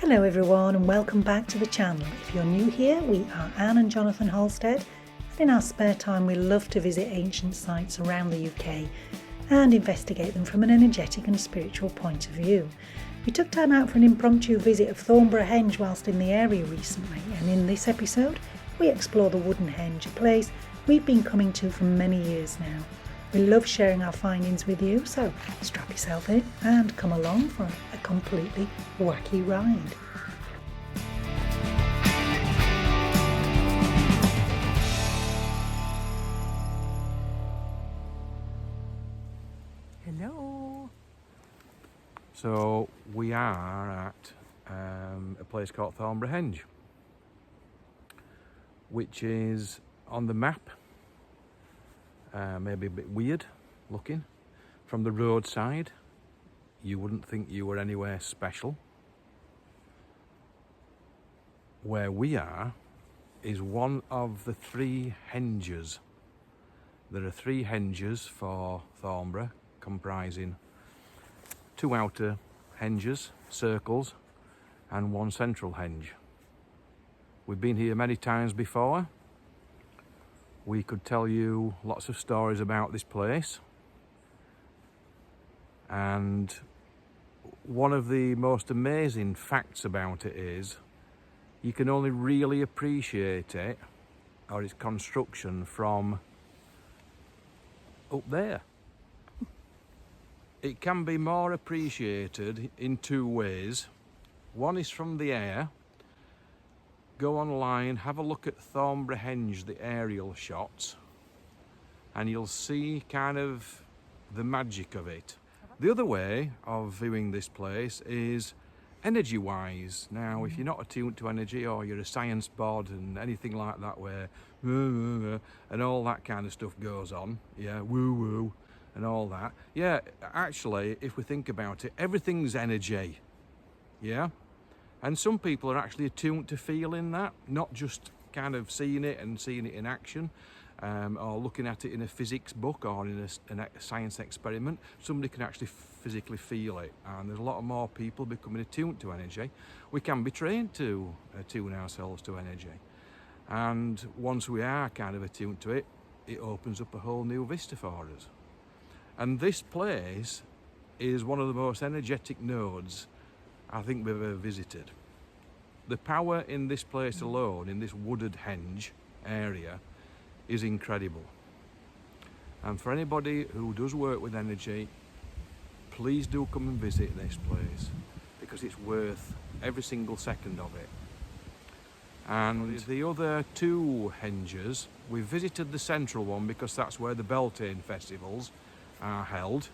Hello everyone and welcome back to the channel. If you're new here, we are Anne and Jonathan Halstead, and in our spare time we love to visit ancient sites around the UK and investigate them from an energetic and spiritual point of view. We took time out for an impromptu visit of Thornborough Henge whilst in the area recently, and in this episode we explore the Wooded Henge, a place we've been coming to for many years now. We love sharing our findings with you, so strap yourself in and come along for a completely wacky ride. Hello. So we are at a place called Thornborough Henge, which is on the map. Maybe a bit weird looking from the roadside. You wouldn't think you were anywhere special. Where we are is one of the 3 henges. There are 3 henges for Thornborough, comprising 2 outer henges, circles, and 1 central henge. We've been here many times before. We could tell you lots of stories about this place, and one of the most amazing facts about it is you can only really appreciate it or its construction from up there. It can be more appreciated in 2 ways. One is from the air. Go online, have a look at Thornborough Henge, the aerial shots, and you'll see kind of the magic of it. The other way of viewing this place is energy-wise. Now, if you're not attuned to energy, or you're a science bod and anything like that, where and all that kind of stuff goes on, yeah, woo-woo and all that. Yeah, actually, if we think about it, everything's energy, yeah? And some people are actually attuned to feeling that, not just kind of seeing it and seeing it in action, or looking at it in a physics book or in a science experiment. Somebody can actually physically feel it, and there's a lot more people becoming attuned to energy. We can be trained to attune ourselves to energy, and once we are kind of attuned to it, it opens up a whole new vista for us. And this place is one of the most energetic nodes I think we've ever visited. The power in this place alone, in this Wooded Henge area, is incredible. And for anybody who does work with energy, please do come and visit this place, because it's worth every single second of it. And the other 2 henges, we visited the central one because that's where the Beltane festivals are held.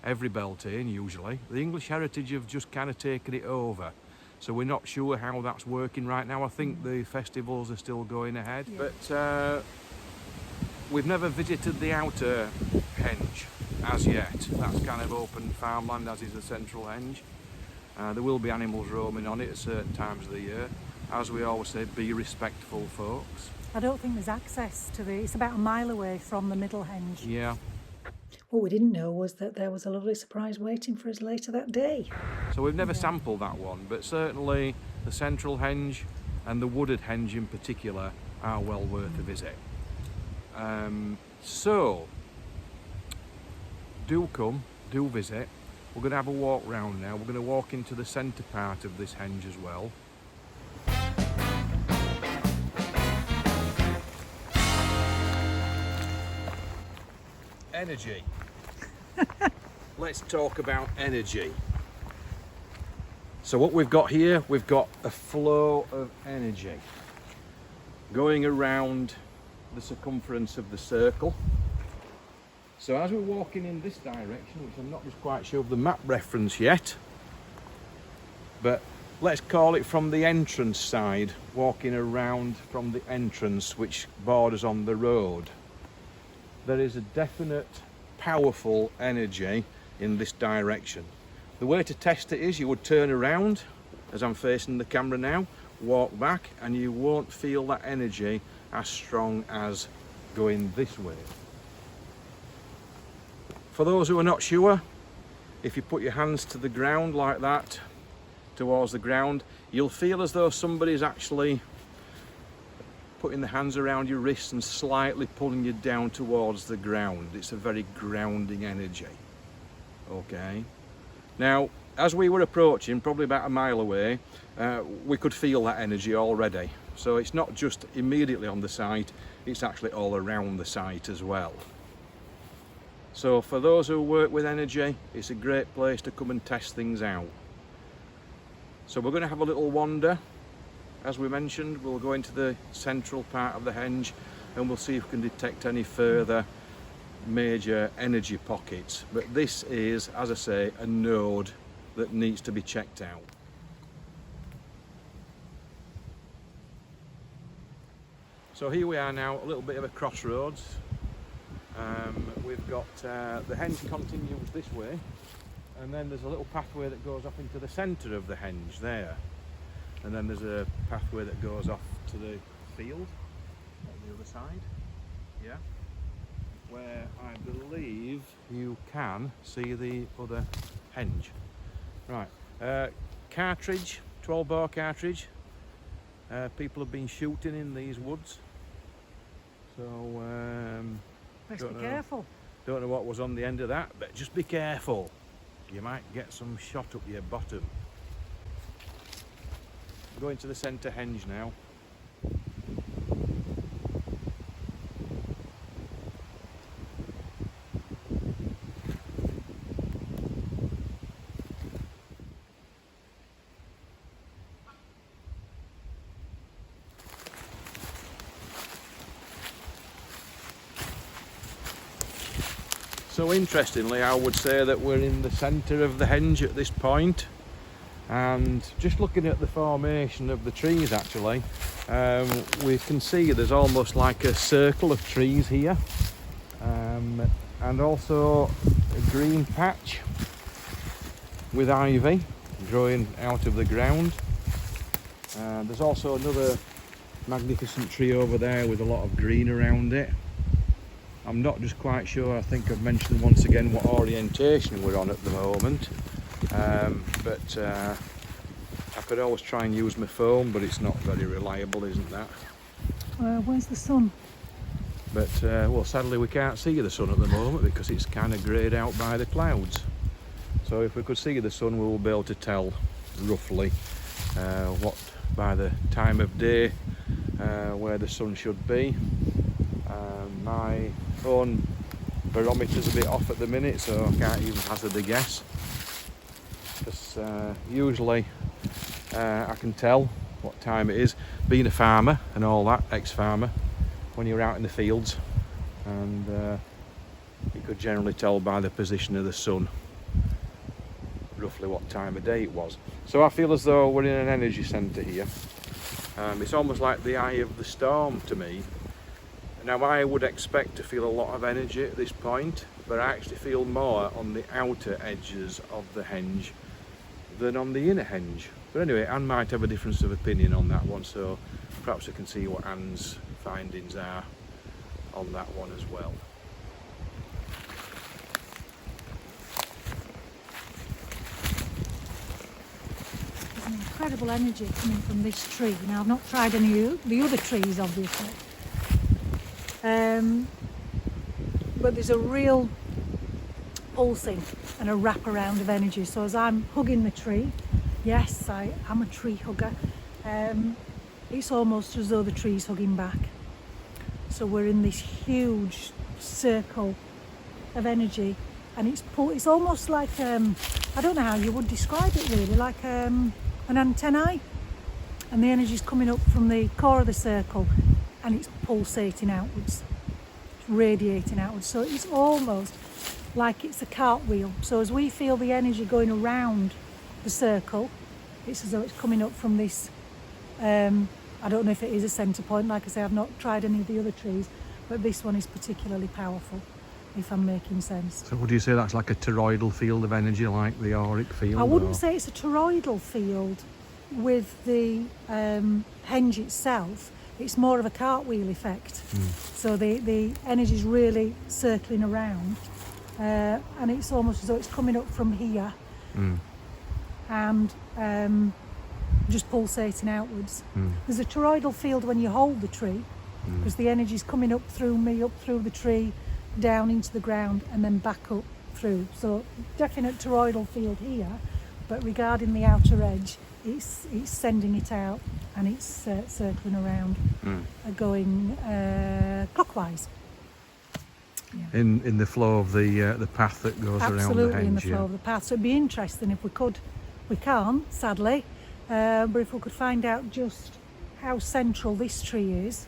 Every Beltane usually. The English Heritage have just kind of taken it over, so we're not sure how that's working right now. I think the festivals are still going ahead, yeah. But we've never visited the outer henge as yet. That's kind of open farmland, as is the central henge. There will be animals roaming on it at certain times of the year. As we always say, be respectful, folks. I don't think there's access to it's about a mile away from the middle henge. Yeah. What we didn't know was that there was a lovely surprise waiting for us later that day. So we've never sampled that one, but certainly the central henge and the Wooded Henge in particular are well worth a visit. So do come, do visit. We're going to have a walk round now. We're going to walk into the centre part of this henge as well. Energy. Let's talk about energy. So what we've got here, we've got a flow of energy going around the circumference of the circle. So as we're walking in this direction, which I'm not just quite sure of the map reference yet, but let's call it from the entrance side, walking around from the entrance which borders on the road. There is a definite, powerful energy in this direction. The way to test it is you would turn around, as I'm facing the camera now, walk back, and you won't feel that energy as strong as going this way. For those who are not sure, if you put your hands to the ground like that, towards the ground, you'll feel as though somebody's actually putting the hands around your wrists and slightly pulling you down towards the ground. It's a very grounding energy. Okay. Now, as we were approaching, probably about a mile away, we could feel that energy already. So it's not just immediately on the site, it's actually all around the site as well. So for those who work with energy, it's a great place to come and test things out. So we're going to have a little wander. As we mentioned, we'll go into the central part of the henge and we'll see if we can detect any further major energy pockets. But this is, as I say, a node that needs to be checked out. So here we are now, a little bit of a crossroads. We've got the henge continues this way, and then there's a little pathway that goes off into the centre of the henge there, and then there's a pathway that goes off to the field on the other side, yeah, where I believe you can see the other henge. Right, cartridge, 12 bore cartridge. People have been shooting in these woods, so Best be careful. Don't know what was on the end of that, but just be careful. You might get some shot up your bottom. Going to the centre henge now. So interestingly, I would say that we're in the centre of the henge at this point, and just looking at the formation of the trees actually, we can see there's almost like a circle of trees here, and also a green patch with ivy growing out of the ground. There's also another magnificent tree over there with a lot of green around it. I'm not just quite sure, I think I've mentioned once again what orientation we're on at the moment, but I could always try and use my phone, but it's not very reliable, isn't that? Where's the sun? But well, sadly we can't see the sun at the moment because it's kind of greyed out by the clouds. So if we could see the sun, we will be able to tell roughly what, by the time of day, where the sun should be. My phone barometer's a bit off at the minute, so I can't even hazard a guess. Because usually I can tell what time it is, being a farmer and all that, ex-farmer, when you're out in the fields, and you could generally tell by the position of the sun roughly what time of day it was. So I feel as though we're in an energy centre here. It's almost like the eye of the storm to me. Now I would expect to feel a lot of energy at this point, but I actually feel more on the outer edges of the henge than on the inner henge. But anyway, Anne might have a difference of opinion on that one, so perhaps I can see what Anne's findings are on that one as well. There's an incredible energy coming from this tree. Now I've not tried any of the other trees obviously. But there's a real pulsing and a wraparound of energy. So as I'm hugging the tree, yes, I am a tree hugger, it's almost as though the tree's hugging back. So we're in this huge circle of energy, and it's almost like, I don't know how you would describe it really, like an antennae, and the energy's coming up from the core of the circle and it's pulsating outwards, it's radiating outwards. So it's almost like it's a cartwheel. So as we feel the energy going around the circle, it's as though it's coming up from this, I don't know if it is a centre point, like I say, I've not tried any of the other trees, but this one is particularly powerful, if I'm making sense. So would you say that's like a toroidal field of energy, like the auric field? I wouldn't say it's a toroidal field with the henge itself. It's more of a cartwheel effect. So the energy's really circling around, and it's almost as though it's coming up from here, and just pulsating outwards. There's a toroidal field when you hold the tree, because the energy's coming up through me, up through the tree, down into the ground, and then back up through. So definite toroidal field here, but regarding the outer edge, it's sending it out, and it's circling around, going clockwise. Yeah. In the flow of the path that goes around the henge. Absolutely, in the flow of the path. So it'd be interesting if we could. We can't, sadly, but if we could find out just how central this tree is.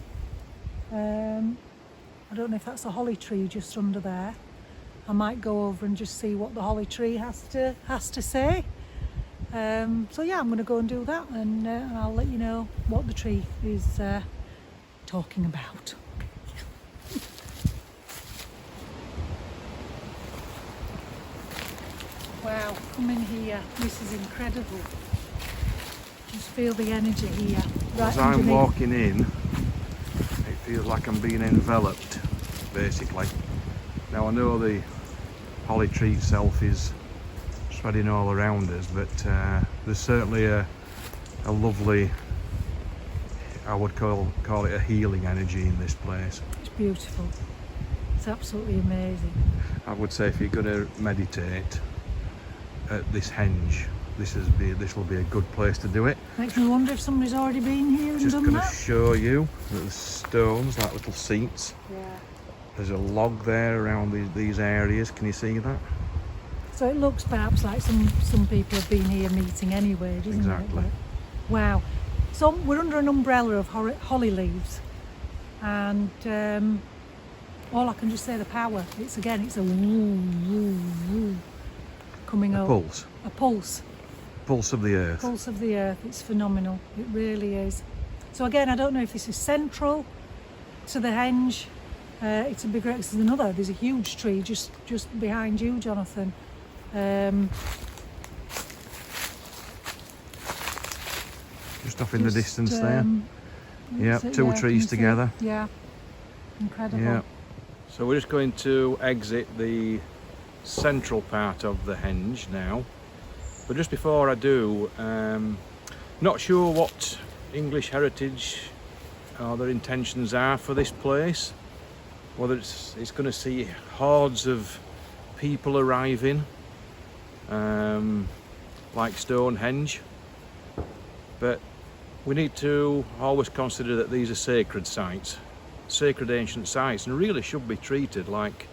I don't know if that's a holly tree just under there. I might go over and just see what the holly tree has to say. So yeah, I'm going to go and do that, and I'll let you know what the tree is talking about. Wow, come in here. This is incredible. Just feel the energy here. Right As I'm underneath. walking in, it feels like I'm being enveloped, basically. Now I know the holly tree itself is spreading all around us, but there's certainly a lovely, I would call it a healing energy in this place. It's beautiful. It's absolutely amazing. I would say if you're going to meditate at this henge, this will be a good place to do it. Makes me wonder if somebody's already been here and Just done going to that. show you that there's stones, like little seats. Yeah. There's a log there around these areas. Can you see that? So it looks perhaps like some people have been here meeting anyway, doesn't Exactly. it? But, wow. So we're under an umbrella of holly leaves, and all I can just say, the power. It's a woo, woo, woo coming up. Pulse. A pulse. Pulse of the earth. Pulse of the earth. It's phenomenal. It really is. So again, I don't know if this is central to the henge. It's a big. There's another. There's a huge tree just behind you, Jonathan. Just off in the distance there. Yeah, Is it? two Yeah, can trees you see it? together. Yeah, incredible. Yeah. So we're just going to exit the central part of the henge now. But just before I do, not sure what English Heritage or their intentions are for this place. Whether it's going to see hordes of people arriving, like Stonehenge. But we need to always consider that these are sacred sites, sacred ancient sites, and really should be treated like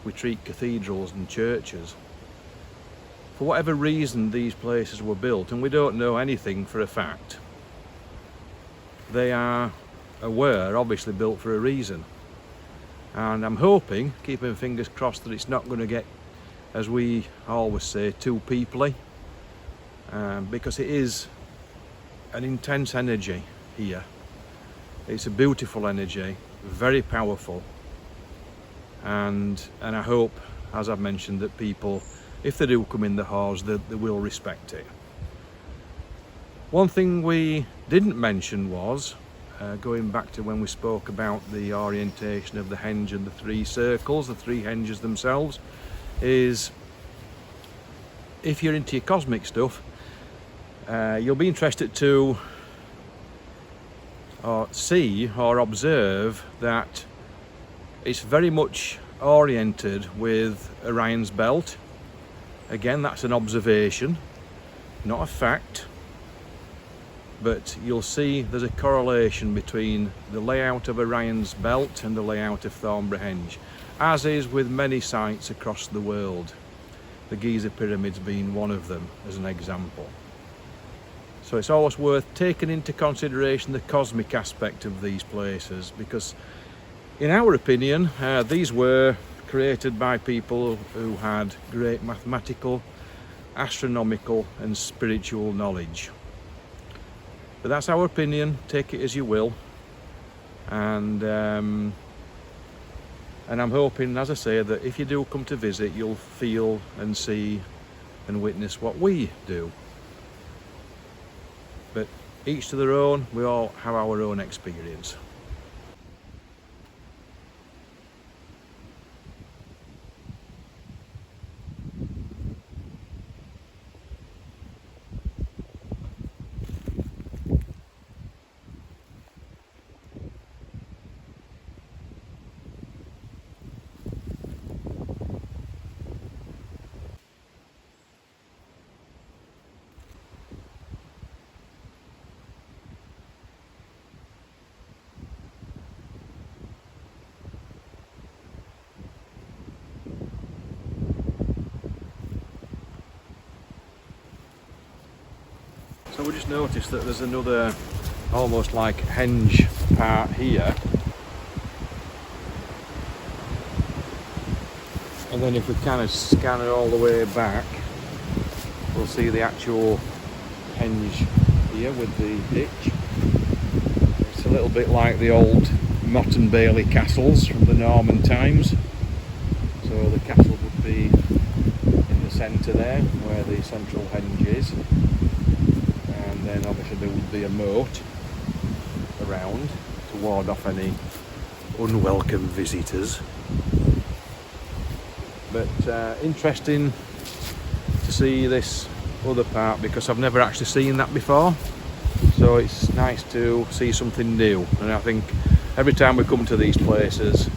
we treat cathedrals and churches. For whatever reason these places were built, and we don't know anything for a fact, they are obviously built for a reason. And I'm hoping, keeping fingers crossed, that it's not going to get, as we always say, too peoply, because it is an intense energy here. It's a beautiful energy, very powerful, and I hope, as I've mentioned, that people, if they do come in the halls, they will respect it. One thing we didn't mention was, going back to when we spoke about the orientation of the henge and the three circles, the three henges themselves, is if you're into your cosmic stuff, you'll be interested to see or observe that it's very much oriented with Orion's belt. Again, that's an observation, not a fact, but you'll see there's a correlation between the layout of Orion's belt and the layout of Thornborough Henge, as is with many sites across the world, the Giza pyramids being one of them as an example. So it's always worth taking into consideration the cosmic aspect of these places, because in our opinion these were created by people who had great mathematical, astronomical and spiritual knowledge. But that's our opinion, take it as you will, and I'm hoping, as I say, that if you do come to visit, you'll feel and see and witness what we do. But each to their own, we all have our own experience. So we just noticed that there's another almost like henge part here. And then if we kind of scan it all the way back, we'll see the actual henge here with the ditch. It's a little bit like the old Mott and Bailey castles from the Norman times. So the castle would be in the centre there, where the central henge is. And then obviously there would be a moat around to ward off any unwelcome visitors. But interesting to see this other part, because I've never actually seen that before, so it's nice to see something new. And I think every time we come to these places,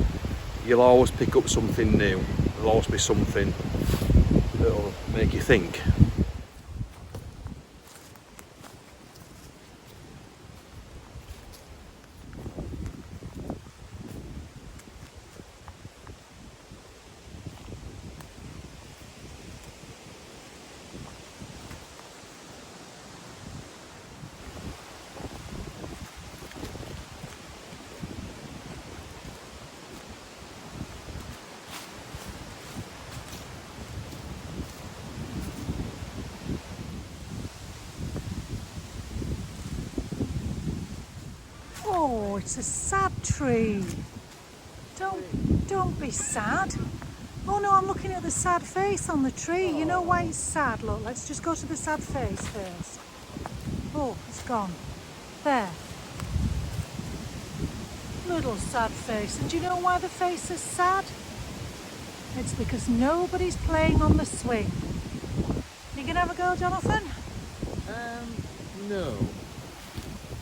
you'll always pick up something new. There'll always be something that'll make you think. Oh, it's a sad tree. Don't be sad. Oh no, I'm looking at the sad face on the tree. You know why it's sad? Look, let's just go to the sad face first. Oh, it's gone. There. Little sad face. And do you know why the face is sad? It's because nobody's playing on the swing. You gonna have a go, Jonathan? No.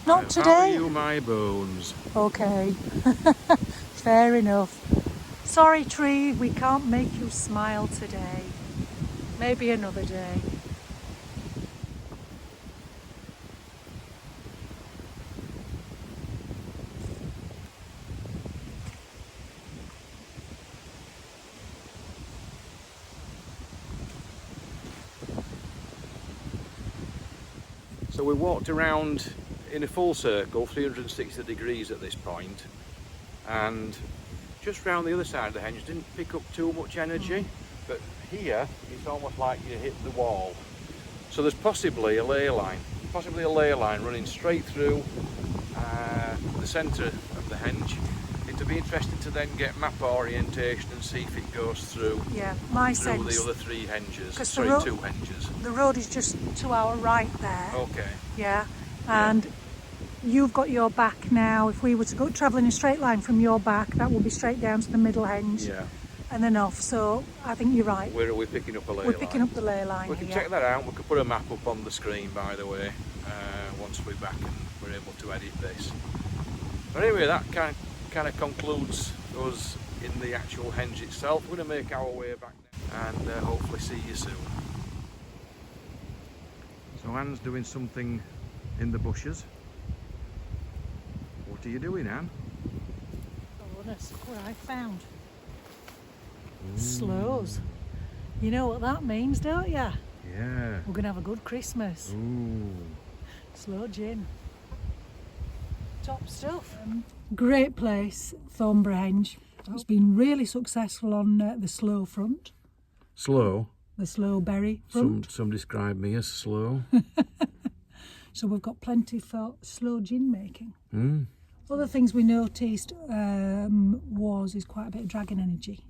Not How today. are you, my bones? Okay. Fair enough. Sorry, tree, we can't make you smile today. Maybe another day. So we walked around in a full circle, 360 degrees at this point, and just round the other side of the henge didn't pick up too much energy, but here it's almost like you hit the wall. So there's possibly a ley line running straight through the centre of the henge. It'd be interesting to then get map orientation and see if it goes through, Yeah, my through sense. the other three henges, 'Cause sorry, the two henges. The road is just to our right there. Okay. Yeah, and you've got your back now. If we were to go travel in a straight line from your back, that would be straight down to the middle henge. Yeah. And then off. So I think you're right. Where are we picking up a ley We're line? picking up the ley line. We can here. check that out. We could put a map up on the screen, by the way, once we're back and we're able to edit this. But anyway, that kind of concludes us in the actual henge itself. We're going to make our way back now and hopefully see you soon. So Anne's doing something in the bushes. What are you doing, Anne? Oh, let's look what I found. Sloes. You know what that means, don't you? Yeah. We're going to have a good Christmas. Ooh. Sloe gin. Top stuff. Great place, Thornborough Henge. It's been really successful on the sloe front, Slow. the sloe berry front. Some describe me as slow. So we've got plenty for sloe gin making. Mm. Other things we noticed is quite a bit of dragon energy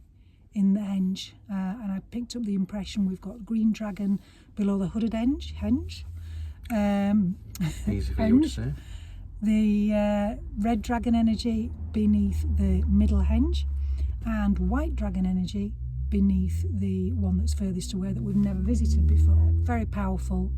in the henge, and I picked up the impression we've got green dragon below the hooded henge. Easy for you to say. The red dragon energy beneath the middle henge, and white dragon energy beneath the one that's furthest away that we've never visited before. Very powerful,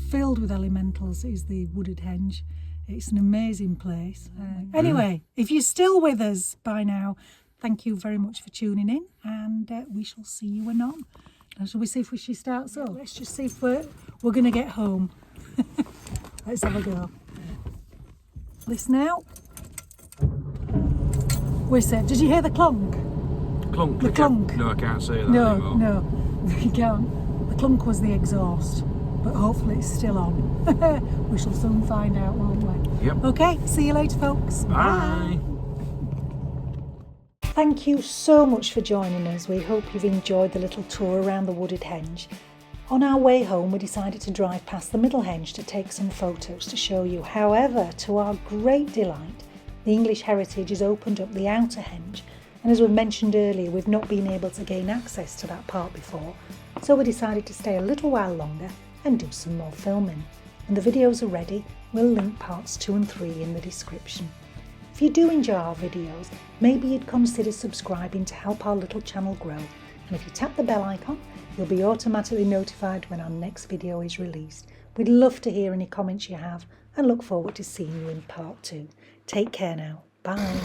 filled with elementals is the Wooded Henge. It's an amazing place. Anyway, if you're still with us by now, thank you very much for tuning in, and we shall see you anon. And shall we see if she starts up? Let's just see if we're going to get home. Let's have a go. Listen out. We're safe. Did you hear the clunk? Clunk. The clunk. No, I can't say that anymore. No, you can't. The clunk was the exhaust, but hopefully it's still on. We shall soon find out, won't we? Yep. Okay, see you later, folks. Bye. Thank you so much for joining us. We hope you've enjoyed the little tour around the Wooded Henge. On our way home, we decided to drive past the Middle Henge to take some photos to show you. However, to our great delight, the English Heritage has opened up the Outer Henge, and as we mentioned earlier, we've not been able to gain access to that part before, so we decided to stay a little while longer and do some more filming. When the videos are ready, we'll link parts 2 and 3 in the description. If you do enjoy our videos, maybe you'd consider subscribing to help our little channel grow, and if you tap the bell icon, you'll be automatically notified when our next video is released. We'd love to hear any comments you have and look forward to seeing you in part 2. Take care now. Bye.